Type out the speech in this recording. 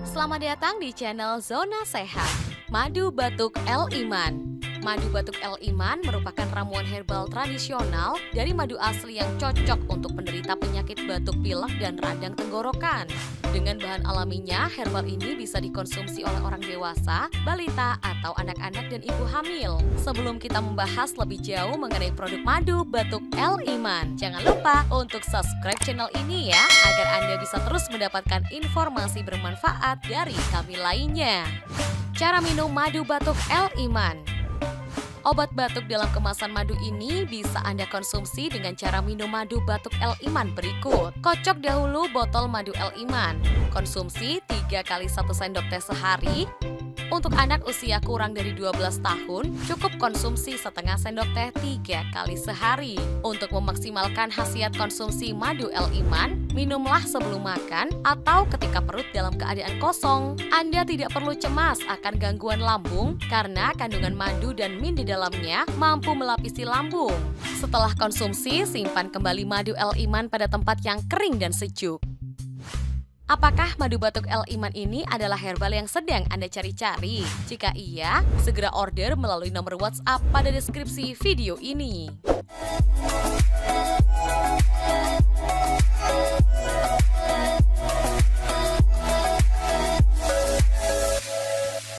Selamat datang di channel Zona Sehat. Madu Batuk El Iman. Madu Batuk El Iman merupakan ramuan herbal tradisional dari madu asli yang cocok untuk penderita penyakit batuk pilek dan radang tenggorokan. Dengan bahan alaminya, herbal ini bisa dikonsumsi oleh orang dewasa, balita, atau anak-anak dan ibu hamil. Sebelum kita membahas lebih jauh mengenai produk Madu Batuk El Iman, jangan lupa untuk subscribe channel ini ya, agar Anda bisa terus mendapatkan informasi bermanfaat dari kami lainnya. Cara minum Madu Batuk El Iman. Obat batuk dalam kemasan madu ini bisa Anda konsumsi dengan cara minum madu batuk El Iman berikut. Kocok dahulu botol madu El Iman. Konsumsi 3 kali 1 sendok teh sehari. Untuk anak usia kurang dari 12 tahun, cukup konsumsi setengah sendok teh 3 kali sehari. Untuk memaksimalkan khasiat konsumsi madu El Iman, minumlah sebelum makan atau ketika perut dalam keadaan kosong. Anda tidak perlu cemas akan gangguan lambung karena kandungan madu dan min di dalamnya mampu melapisi lambung. Setelah konsumsi, simpan kembali madu El Iman pada tempat yang kering dan sejuk. Apakah madu batuk El Iman ini adalah herbal yang sedang Anda cari-cari? Jika iya, segera order melalui nomor WhatsApp pada deskripsi video ini.